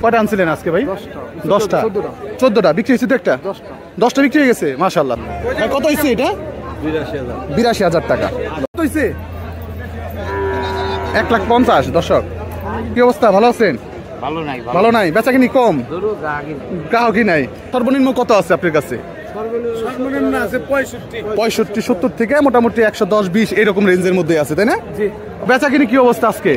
কয়টা আনছিলেন আজকে ভাই? 10টা 14টা বিক্রি হয়েছে তো একটা 10টা বিক্রি হয়ে গেছে মাশাআল্লাহ। কত হয়েছে এটা? 82,000 টাকা। কত হয়েছে? 1,50,000। দর্শক কি অবস্থা, ভালো আছেন? ভালো নাই, বেচা কিনি কম, গ্রাহকই নাই। সর্বনিম্ন কত আছে আপনার কাছে? 65-70 থেকে মোটামুটি 110-20 এরকম রেঞ্জের মধ্যে আছে, তাই না? বেচা কিনি কি অবস্থা আজকে?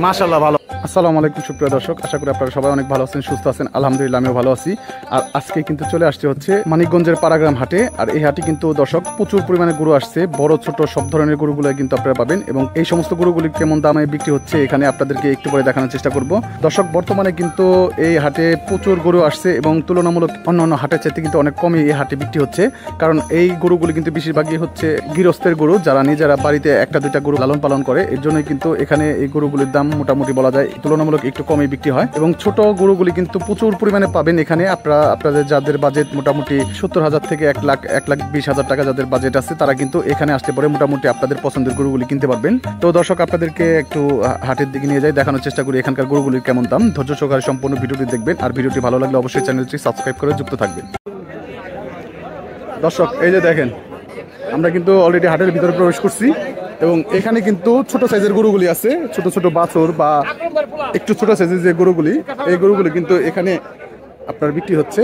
মাশাআল্লাহ ভালো। আসসালামু আলাইকুম সুপ্রিয় দর্শক, আশা করি আপনারা সবাই অনেক ভালো আছেন, সুস্থ আছেন। আলহামদুলিল্লাহ আমিও ভালো আছি। আর আজকে কিন্তু চলে আসছে হচ্ছে মানিকগঞ্জের পাড়াগ্রাম হাটে। আর এই হাটে কিন্তু দর্শক প্রচুর পরিমাণে গরু আসছে, বড় ছোট সব ধরনের গরুগুলো কিন্তু আপনারা পাবেন। এবং এই সমস্ত গরুগুলি কেমন দামে বিক্রি হচ্ছে এখানে আপনাদেরকে একটু পরে দেখানোর চেষ্টা করব। দর্শক বর্তমানে কিন্তু এই হাটে প্রচুর গরু আসছে এবং তুলনামূলক অন্যান্য হাটের চাইতে কিন্তু অনেক কমই এই হাটে বিক্রি হচ্ছে। কারণ এই গরুগুলি কিন্তু বেশিরভাগই হচ্ছে গৃহস্থের গরু, যারা নিজেরা বাড়িতে একটা দুইটা গরু লালন পালন করে। এর জন্যই কিন্তু এখানে এই গরুগুলির দাম মোটামুটি বলা যায় তুলনামূলক একটু কমই বিক্রি হয়। এবং ছোট গরুগুলি কিন্তু প্রচুর পরিমাণে পাবেন এখানে। আপনাদের যাদের বাজেট মোটামুটি 70,000 থেকে 1,20,000 টাকা যাদের বাজেট আছে, তারা কিন্তু এখানে আসতে পারে, মোটামুটি আপনাদের পছন্দের গরুগুলি কিনতে পারবেন। তো দর্শক আপনাদেরকে একটু হাটের দিকে নিয়ে যাই, দেখানোর চেষ্টা করি এখানকার গরুগুলির কেমন দাম। ধৈর্য সহকারে সম্পূর্ণ ভিডিওটি দেখবেন। আর ভিডিওটি ভালো লাগলে অবশ্যই চ্যানেলটি সাবস্ক্রাইব করে যুক্ত থাকবেন। দর্শক এই যে দেখেন, আমরা কিন্তু অলরেডি হাটের ভিতরে প্রবেশ করছি এবং এখানে কিন্তু ছোট সাইজের গরুগুলি আছে, ছোট ছোট বাছুর বা একটু ছোট সাইজের যে গরুগুলি, এই গরুগুলি কিন্তু এখানে আপনার বিক্রি হচ্ছে।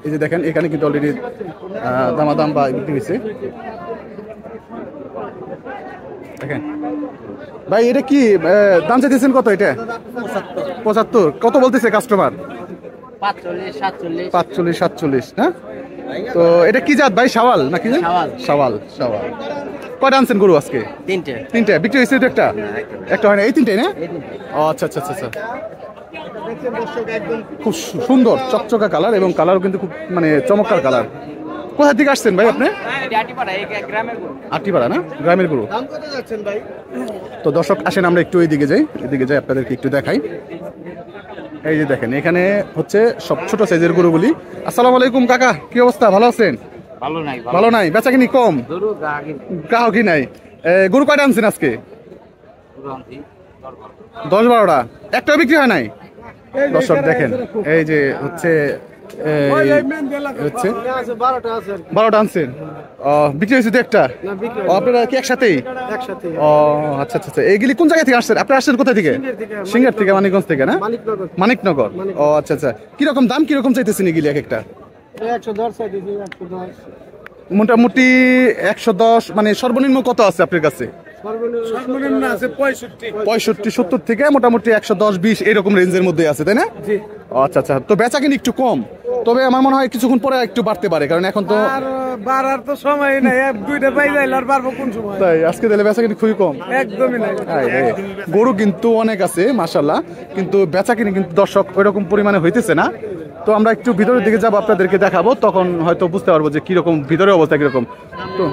এই যে দেখেন এখানে কিন্তু অলরেডি দামাদাম বা বিক্রি হয়েছে। দেখেন ভাই, এটা কি দাম চাইতেছেন কত? এটা 75। কত বলতেছে কাস্টমার? 45-47। হ্যাঁ, তো এটা কি জাত ভাই? শাওয়াল নাকি? শাওয়াল। কয়টা আনছেন গরু আজকে? তিনটে বিক্রি হয়েছে? একটা হয় না, এই তিনটাই না? আচ্ছা। খুব সুন্দর চকচকা কালার এবং কালারও কিন্তু খুব মানে চমৎকার কালার। কোথা থেকে আসছেন ভাই আপনি? আটিপাড়া না, গ্রামের গরু। তো দর্শক আসেন আমরা একটু এদিকে যাই আপনাদেরকে একটু দেখাই। এই যে দেখেন এখানে হচ্ছে সব ছোট সাইজের গরুগুলি। আসসালামু আলাইকুম কাকা, কি অবস্থা, ভালো আছেন? ভালো নাই, বেচা কিনি কম, গ্রাহকই নাই। গরু কয়টা আনছেন আজকে? 10-12টা, একটাও বিক্রি হয় নাই। দর্শক দেখেন এই যে হচ্ছে 12টা আনছেন, বিক্রি হয়েছে তো একটা। আপনারা কি একসাথেই? ও আচ্ছা। এইগুলি কোন জায়গা থেকে আসছেন? আপনারা আসছেন কোথা থেকে? সিঙ্গার থেকে, মানিকগঞ্জ থেকে না? মানিকনগর। ও আচ্ছা। কিরকম দাম কিরকম চাইতেছেন এগুলি এক একটা? 110 মোটামুটি 110। মানে সর্বনিম্ন কত আছে আপনার কাছে? সর্বনিম্ন আছে 65-70 থেকে মোটামুটি 110-20 এরকম রেঞ্জের মধ্যে আছে, তাই না? আচ্ছা। তো বেচা কিনি একটু কম, তবে আমার মনে হয় কিছুক্ষণ পরে একটু বাড়তে পারে, কারণ এখন তো বাড়ার তো সময় নাই। দুইটা পাই যাইল আর বাড়বো কোন সময়? তাই আজকে দিলে বেচা কিনি খুবই কম, একদমই নাই। গরু কিন্তু অনেক আছে মাশাআল্লাহ, কিন্তু বেচা কিনি কিন্তু দর্শক ওইরকম পরিমাণে হইতেছে না। তো আমরা একটু ভিতরের দিকে যাবো, আপনাদেরকে দেখাবো, তখন হয়তো বুঝতে পারবো যে কিরকম ভিতরের অবস্থা কিরকম। তো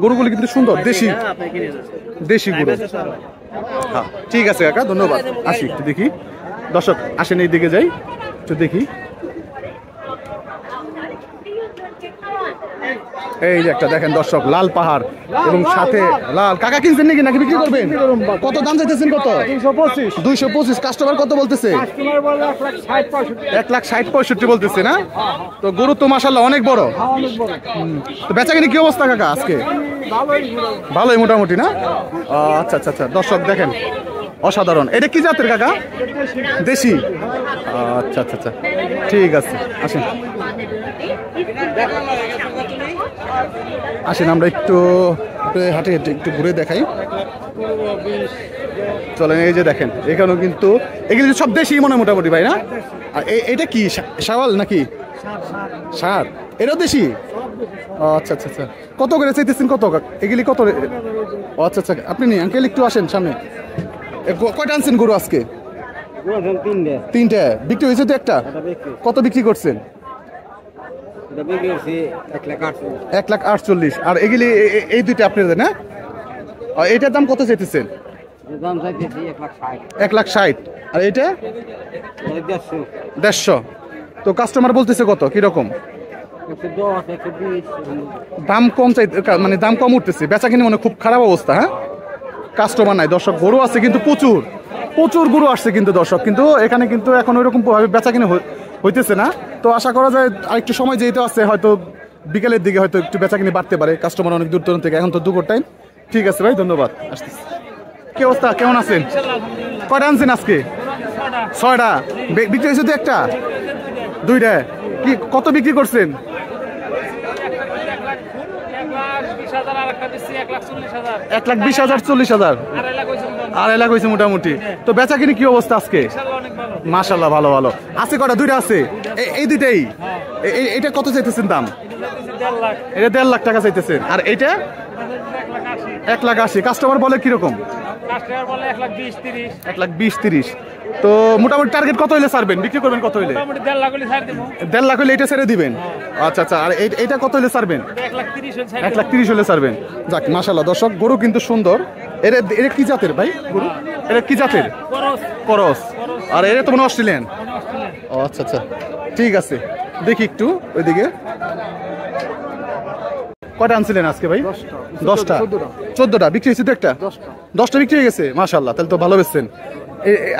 গরুগুলি কিন্তু সুন্দর, দেশি গরু। হ্যাঁ ঠিক আছে কাকা, ধন্যবাদ। আসি একটু দেখি। দর্শক আসেন এই দিকে যাই, একটু দেখি। এই যে একটা দেখেন দর্শক, লাল পাহাড় এবং সাথে লাল। কাকা কিনছেন নাকি বিক্রি করবেন? কত দাম চাইতেছেন? কত? 225। কাস্টমার কত বলতেছে? 1,60-65 বলতেছে না? তো গরু তো মাশাআল্লাহ অনেক বড়। তো বেচা কিনি কি অবস্থা কাকা আজকে? ভালোই মোটামুটি না? আচ্ছা। দর্শক দেখেন অসাধারণ। এটা কি জাতের কাকা? দেশি। আচ্ছা। ঠিক আছে, আসেন আমরা একটু হাটে একটু ঘুরে দেখাই। চলেন এই যে দেখেন এখানেও কিন্তু এগুলো সব দেশি মনে মোটামুটি ভাই না? আর এটা কি শাওয়াল নাকি ষাঁড়? এটাও দেশি? আচ্ছা। কত করে চাইতেছেন? কত এগুলি কত? আচ্ছা। আপনি নি আঙ্কেল একটু আসেন সামনে। কয়টা আনছেন গরু আজকে? তিনটে বিক্রি হয়েছে তো একটা। কত বিক্রি করছেন? 1,48। আর এগুলি এই দুইটা আপনাদের না? এটার দাম কত চাইতেছেন? 1,60,000। আর এটা 150। তো কাস্টমার বলতেছে কত, কিরকম? দাম কম চাই, মানে দাম কম উঠতেছে, বেচা কিনে মানে খুব খারাপ অবস্থা। হ্যাঁ, কাস্টমার নাই দর্শক। গরু আছে কিন্তু প্রচুর প্রচুর গরু আসছে কিন্তু দর্শক, কিন্তু এখানে কিন্তু এখন ওইরকম ভাবে বেচা কিনে হইতেছে না। তো আশা করা যায় আরেকটু সময় যেতে আছে, হয়তো বিকেলের দিকে হয়তো একটু বেচা কিনে বাড়তে পারে, কাস্টমার অনেক দূর দূরান্ত থেকে। এখন তো দুপুর টাইম। ঠিক আছে ভাই, ধন্যবাদ। আসতেছি। কি অবস্থা, কেমন আছেন? কয়টা আনছেন আজকে? 6টা। বিক্রি হয়েছে তো একটা, 2টা। কি কত বিক্রি করছেন? 1,20,000 40,000 আড়াই লাখ হয়েছে মোটামুটি। তো বেচা কিনে কি অবস্থা আজকে? মাশাল্লাহ, ভালো ভালো আছে। কটা? 2টা আছে। এই 2টাই। এইটা কত চাইতেছেন দাম? এটা 1.5 লাখ টাকা চাইতেছেন। আর এইটা 1,80,000। কাস্টমার বলে কিরকম? 1,20,000-1,30,000। তো মোটামুটি টার্গেট কত হইলে ছাড়বেন, বিক্রি করবেন কত হইলে? 1.5 লাখ হইলে এটা ছেড়ে দিবেন। আচ্ছা আচ্ছা। আর এইটা কত হইলে ছাড়বেন? 1,30,000 হলে ছাড়বেন। যাক, মাশাল্লাহ দর্শক, গরু কিন্তু সুন্দর। এটা কি জাতের ভাই গরু? এটা কি জাতের? করস। আর এটা তো মনে অস্ট্রেলিয়ান। ও আচ্ছা আচ্ছা, ঠিক আছে। দেখি একটু ওইদিকে। কয়টা আনছিলেন আজকে ভাই? 10টা। 14টা বিক্রি হয়েছে তো? একটা 10টা বিক্রি হয়ে গেছে, মাশাল্লাহ। তাহলে তো ভালো বেচছেন।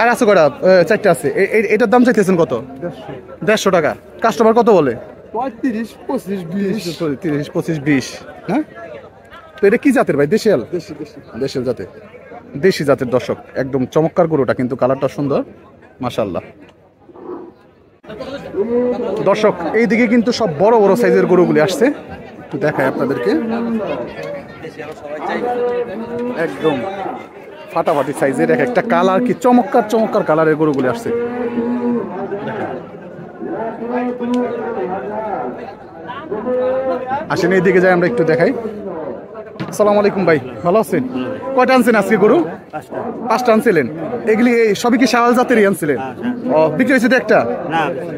আর আছে কয়টা? 4টা আছে। এটার দাম চাইতেছেন কত? 150 টাকা। কাস্টমার কত বলে? 35, 25, 20। 25, 20। হ্যাঁ, তো এটা কি জাতের ভাই? দেশিয়াল? দেশিয়াল জাতের, দেশি জাতের দর্শক। একদম চমৎকার গরুটা, কিন্তু কালারটা সুন্দর, মাশাল্লাহ দর্শক। এইদিকে কিন্তু সব বড় বড় সাইজের গরুগুলি আসছে, একটু দেখাই আপনাদেরকে। একদম ফাটাফাটি সাইজের এক একটা কালার, কি চমৎকার চমৎকার কালারের গরুগুলি আসছে। আসেন এইদিকে যাই, আমরা একটু দেখাই। আসসালামু আলাইকুম ভাই, ভালো আছেন? কয়টা আনছেন আজকে গরু? 5টা আনছিলেন। এগুলি সবই কি শাওয়াল জাতেরই আনছিলেন? ও, বিক্রি হয়েছে তো একটা?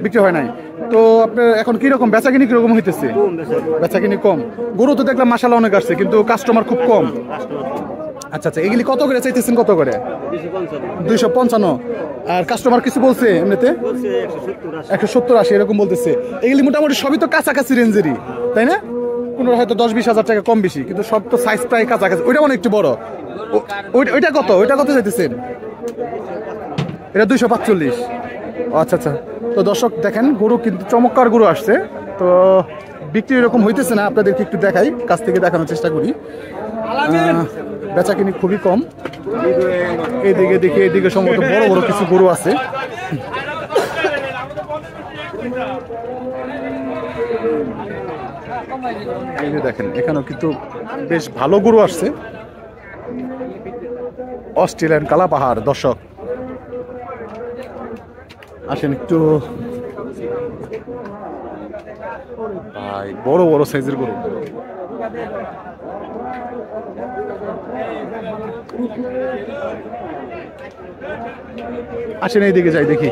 বিক্রি হয় নাই। তো আপনার এখন কিরকম বেচাকিনি কিরকম হইতেছে? বেচাকিনি কম। গরু তো দেখলাম মাশাআল্লাহ অনেক আসছে, কিন্তু কাস্টমার খুব কম। আচ্ছা আচ্ছা। এগুলি কত করে চাইতেছেন? কত করে? 255। আর কাস্টমার কিছু বলছে এমনিতে? 170-80 এরকম বলতেছে। এগুলি মোটামুটি সবই তো কাছাকাছি রেঞ্জেরই, তাই না? কোনো হয়তো 10-20 হাজার টাকা কম বেশি, কিন্তু সব তো সাইজ প্রায় কাছাকাছি। ওইটা মানে একটু বড়। ওইটা কত? ওইটা কত চাইতেছেন? এটা 245। আচ্ছা আচ্ছা। তো দর্শক দেখেন, গরু কিন্তু চমৎকার গরু আসছে। তো বিক্রি এরকম হইতেছে না, আপনাদেরকে একটু দেখাই, কাছ থেকে দেখানোর চেষ্টা করি। বেচা কিনি খুবই কম। এইদিকে দেখি, এইদিকে সম্ভবত বড় বড় কিছু গরু আছে। এই যে দেখেন, এখানেও কিন্তু বেশ ভালো গরু আসছে। অস্ট্রেলিয়ান কালা পাহাড় দর্শক। আসেন একটু ভাই, বড় বড় সাইজের গরু। আসেন এইদিকে যাই, দেখি।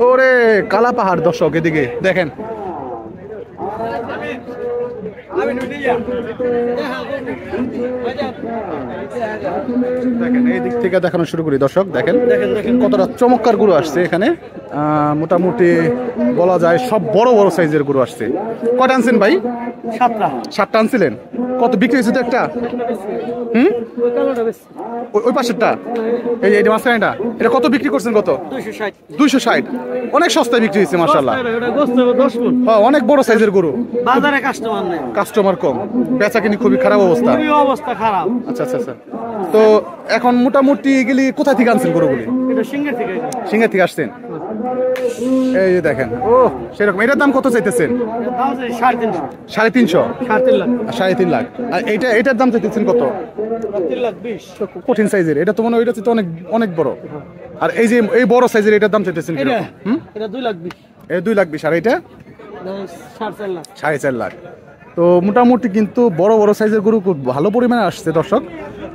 ওরে কালা পাহাড় দর্শক, এদিকে দেখেন। দেখেন এই দিক থেকে দেখানো শুরু করি দর্শক। দেখেন কতটা চমৎকার গরু আসছে এখানে। মোটামুটি বলা যায় সব বড় বড় সাইজের গরু আসছে। কটা আনছেন ভাই? 7টা আনছিলেন। কত বিক্রি হয়েছে তো একটা? ওই পাশেরটা, এই মাঝখানেটা, এটা কত বিক্রি করছেন? কত? 260। অনেক সস্তায় বিক্রি হয়েছে মাশাআল্লাহ। হ্যাঁ, অনেক বড় সাইজের গরু। বাজারে কাস্টমার কম, বেচা কিনি খুবই খারাপ অবস্থা। খারাপ। আচ্ছা আচ্ছা আচ্ছা। তো এখন মোটামুটি এগুলি কোথা থেকে আনছেন গরুগুলি? সিঙ্গার থেকে আসছেন। এই যে দেখেন, ও সেরকম। এটার দাম কত চাইতেছেন? 350। 3.5 লাখ। আর এটার দাম চাইতেছেন কত? 3,20,000। কঠিন সাইজের। এটা তো মনে হয়, এটা তো অনেক অনেক বড়। আর এই যে এই বড় সাইজের, এটার দাম চাইতেছেন এটা 2,20,000। 2,20,000। আর এটা 4.5 লাখ। তো মোটামুটি কিন্তু বড় বড় সাইজের গরু খুব ভালো পরিমাণে আসছে দর্শক।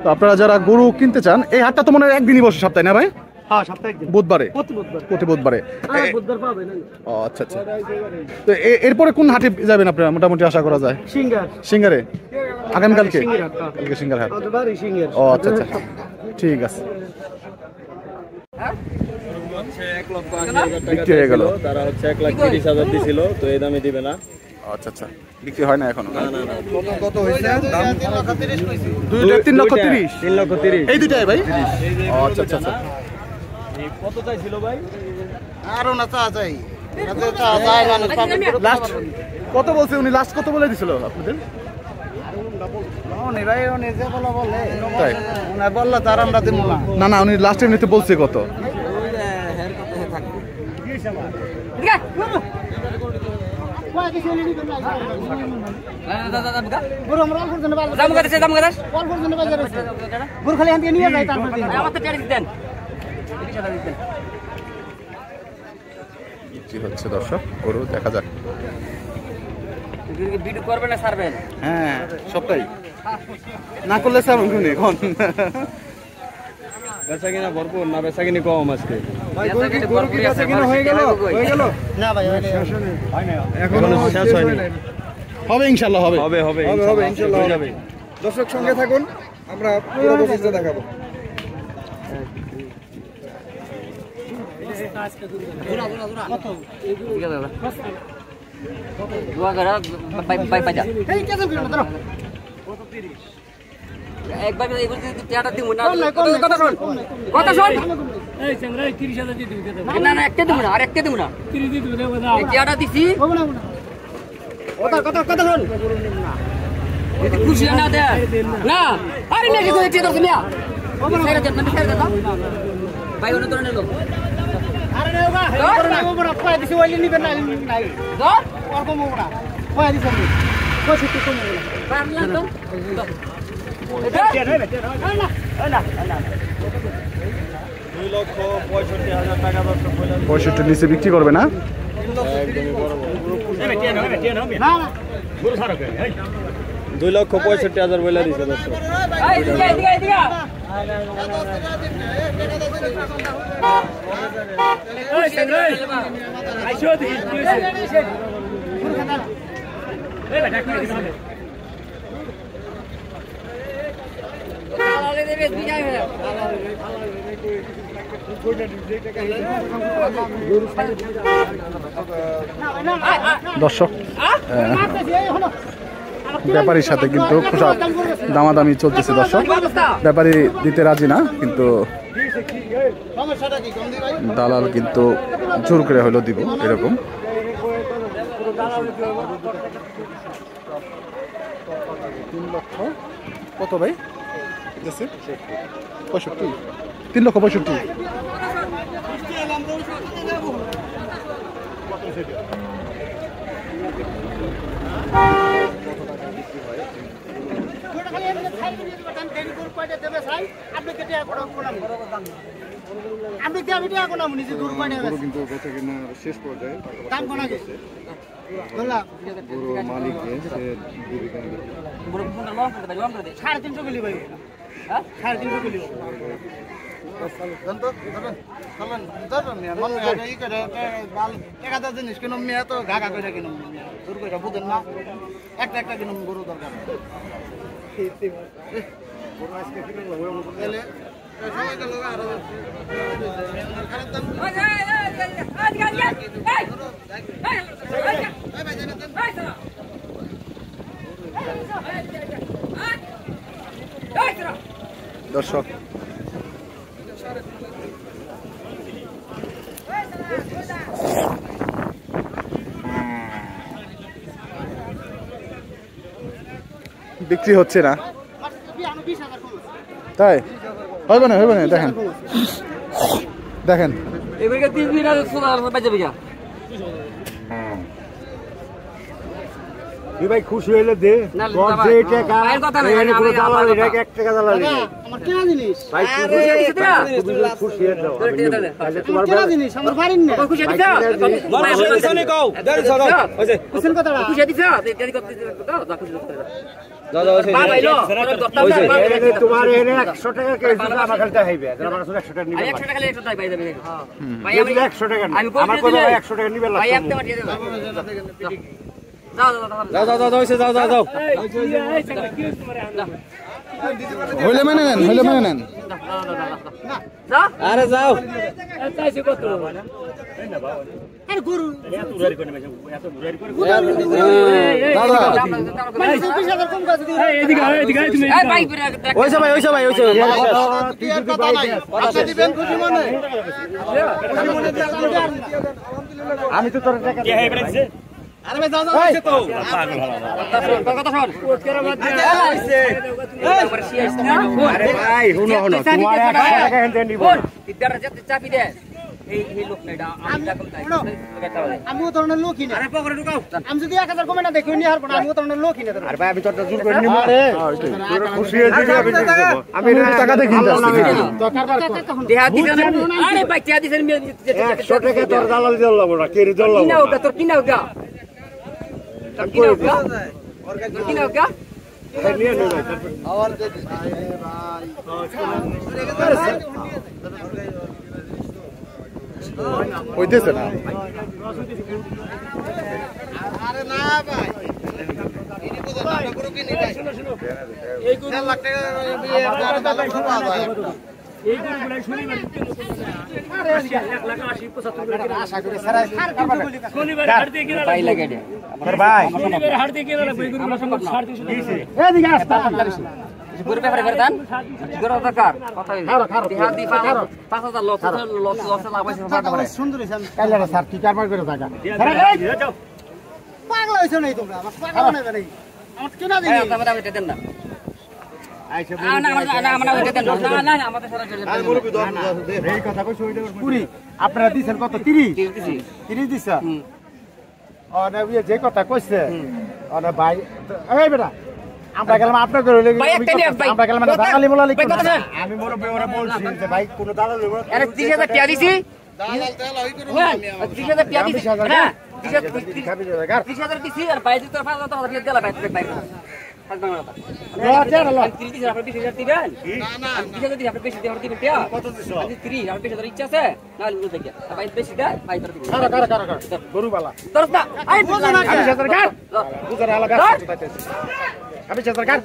তো আপনারা যারা গরু কিনতে চান, এই হাটটা তো মনে হয় একদিনই বসে সপ্তাহে, না ভাই? হ্যাঁ, সপ্তাহে একদিন। বুধবারে? প্রতি বুধবারে। বুধবার পাবেন। ও আচ্ছা আচ্ছা। তো এরপরে কোন হাটে যাবেন আপনারা মোটামুটি আশা করা যায়? সিঙ্গারে আগামীকালকে? কালকে সিঙ্গার হাট। ও আচ্ছা আচ্ছা, ঠিক আছে। বিক্রি হয়ে গেল। তারা 1,30,000 দিছিল, তো এই দামে দিবে না। আচ্ছা আচ্ছা, বিক্রি হয় না এখনো? কত হয়েছে দাম? 3,30,000 কইছি। দুইটা 3,30,000। 3,30,000 এই দুইটাই ভাই? আচ্ছা আচ্ছা আচ্ছা। কত চাইছিল ভাই? আরো না চা চাই, চা চাই লাস্ট কত বলছে উনি? লাস্ট কত বলে দিছিল আপনাদের? ভাই উনি যে বলে তাই? উনি বললো তার আমরা দিব না। না না, উনি লাস্ট এমনিতে বলছে কত? কি হচ্ছে দর্শক, গরু দেখা যাক। ভিডিও করবেন না ছাড়বেন? হ্যাঁ সবটাই না করলে স্যার এখন বেচা কিনা ভরপুর না বেচা কিনি কম আজকে? গরু কি বেচা কিনা হয়ে গেল? না ভাই এখনো শেষ হয়নি। হবে ইনশাল্লাহ, হবে হবে হবে হবে ইনশাআল্লাহ হয়ে যাবে। দর্শক সঙ্গে থাকুন, আমরা পুরো প্রসেসটা দেখাবো। একবার টিয়াটা দিব না। কথা শোন, কথা শোন। না না, একটা দিব না, আর একটা দিব না। টিয়াটা দিছি। কথা শোন। যদি খুশি না দে না, আরে নাকি তো টিয়া দাও না। ছেড়ে দে, মানে ছেড়ে দে দাও। ভাই অন্য ধরনের লোক। আরে না ওরা কয় দিছি ওইলি নিবেন না নাই ধর অল্প মোড়া কয় দিছি আমি কয় ছুটি কম মোড়া পারলা তো। না 2,65,000 টাকা দর্শক বলে 65 নিচে বিক্রি করবে না? না না 2,65,000 বলে দিছে দর্শক। এই দিকে দিকে দিকে ওই সেন্দ্র আইছো দিকে এই বেটা কি দিছ তাহলে দেবে বিজয় হলো দর্শক ব্যাপারীর সাথে কিন্তু দামাদামি চলতেছে দর্শক। ব্যাপারী দিতে রাজি না, কিন্তু সমস্যাটা কি কম দি ভাই দালাল কিন্তু জোর করে হলো দিব এরকম। কত ভাই? 65, 3,65,000। কোটা খালি এমনি খাই দিয়ে দিবা দাম দেরি করে কয়টা দেবে ভাই আপনি কেটে কোটা কোনাম আপনি দেয়া ভিডিও কোনাম নিজে দূর কয়টা আছে কিন্তু বেচা কিনা শেষ পর্যায়ে দাম কোনা গেছে বললা পুরো মালিক সে জীবিকা বড় ফোন নাও করে দাও করে দে 350 কিলো ভাই হ্যাঁ 350 কিলো ধরুন মিয়া মন ই করে বাল একটা জিনিস কিনুম মিয়া তো ঘাঘা করে কিনুম মিয়া দূর করে বুঝেন না একটা কিনুম গরু দরকার গরু আজকে কিনুম তাহলে সময় গেল আরো খারাপ দাম দর্শক বিক্রি হচ্ছে না, তাই হবে না দেখেন দেখেন এবারে 3 দিন আগে সোনা বাজে বিজা ভাই খুশি হইলে দে না যে টাকা ভাইয়ের কথা না এনে পুরো দালাল এটা 1 টাকা দালাল আমার কেনা জিনিস ভাই খুশি হয়ে দাও তাহলে তোমার কেনা জিনিস আমার বাড়ির না খুশি দিছা খুশি দিছনি কও দেরি ছাড়ো ওই বুঝছেন কথাটা খুশি দিছা দেরি করতে দাও যা খুশি করতে দাও দাও বাবা আইলো এনে তোমার এনে 100 টাকা কে দিবা আমার কাছে হইবে আমার কাছে 100 টাকা নিবে আমি 100 টাকা লে 100 টাকা পাই যাবে ভাই আমি 100 টাকা আমি আমার কত 100 টাকা নিবে ভাই আপনি পাঠিয়ে দেন যাও যাও যাও যাও হইলে মেনে নেন আরে যাও এ আমি তো তোর টাকা আরে ভাই দাও দাও তো কথা শোন আরে ভাই হুনো হুনো তোমার 100 টাকা হেন দেন দিব বিদ্যার যেতে চাপি দে এই লোক না আমি রকম তাই আমিও ধরনের লোকই না আরে পকেটে ঢুকাও আমি যদি 1000 কমে না দেখি নি হারবো না আমিও ধরনের লোকই না আরে ভাই আমি তোরটা জোর করে নিব রে তোর খুশি হয়ে দিবি আমি টাকা দেখি তো কারবার দেহা দিছেন আরে ভাই দেহা দিছেন 100 টাকা তোর দালাল দিল লাগবো না কেরি দিল লাগবো কিনা ওটা তোর কিনা ওটা কিনা ওটা হইতেছে না আরে না ভাই ইনি বুঝেন না গরু কিনি ভাই এই 4 লাখ টাকা বিয়ে আর দালাল পাওয়া যায় এই গরুগুলাই শনিবার আরে 1 লাখ 80 75 করে আশা করে সারা শনিবার হাট দিয়ে কিনা ভাই লাগে দে তোর ভাই শনিবার হাট দিয়ে কিনা লাগবে গরুগুলো 350 দিয়েছে এদিকে আসতা পুরো ব্যাপারে বেরদান গরু দরকার কথা হইছে দেহা দি 5000 লস লাগাইছে ফাটা সুন্দর হইছে কাইলা স্যার কি কারবার করে টাকা যাও পাগলা হইছো নাই তোমরা আমার পাগলা বানাইবে নাই আমার কিনা দিই আমি দেন না না আমাদের সারা এই কথা কই সইটা পুরি আপনারা দিছেন কত 30 দিছ অনে যে কথা কইছে অনে ভাই এই বেটা আমরা গেলাম আপনার ঘরে আমরা গেলাম না দালালি বলা লিখি আমি মোর বেওরে বলছি যে ভাই কোন দালাল লইব আরে 30000 টাকা দিছি দালাল তেল হই করু আমি 30000 টাকা দিছি হ্যাঁ 30000 30000 দিছি আর বাইরে তোর 5000 টাকা দিলা বাইরে বাইরে গরুবালা আমি সরকার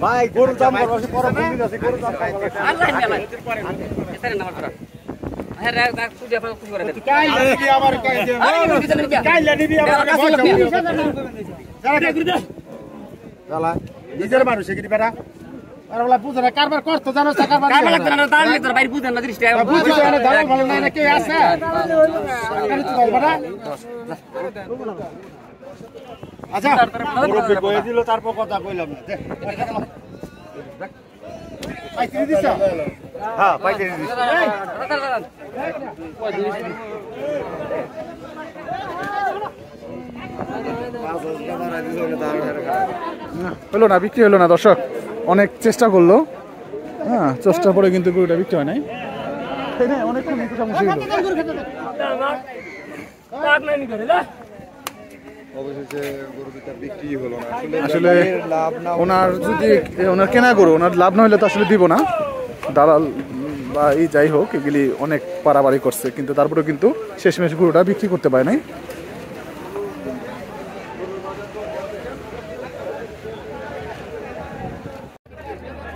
ভাই গরুর দাম পরে বুঝি আছে গরুর দাম নিজের মানুষ কি বেটা আর বলা বুঝে না কারবার করতে জানো কারবার বাইরে বুঝেন না দৃষ্টি বুঝি না দাও ভালো না কে আছে আচ্ছা মুরব্বি কই দিল তারপর কথা কইলাম না পাইতে দিছ হ্যাঁ পাইতে দিছ হলো না বিক্রি হলো না দর্শক অনেক চেষ্টা করলো হ্যাঁ চেষ্টার পরে কিন্তু গরুটা বিক্রি হয় নাই অনেক আসলে ওনার যদি ওনার কেনা গরু ওনার লাভ না হলে তো আসলে দিব না দালাল বা এই যাই হোক এগুলি অনেক পারাবাড়ি করছে কিন্তু তারপরে কিন্তু শেষমেশ গরুটা বিক্রি করতে পারে নাই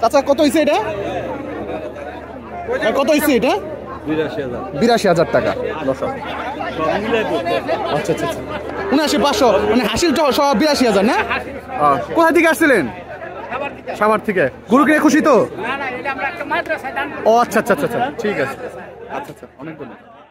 চাচা কত হয়েছে এটা কত হয়েছে এটা ৮২,০০০ টাকা দর্শক আচ্ছা আচ্ছা ৭৯,৫০০ মানে হাসিল সহ ৮২,০০০ না কোথা থেকে আসছিলেন সাভার থেকে গরু কিনে খুশি তো ও আচ্ছা আচ্ছা আচ্ছা ঠিক আছে আচ্ছা আচ্ছা অনেক ধন্যবাদ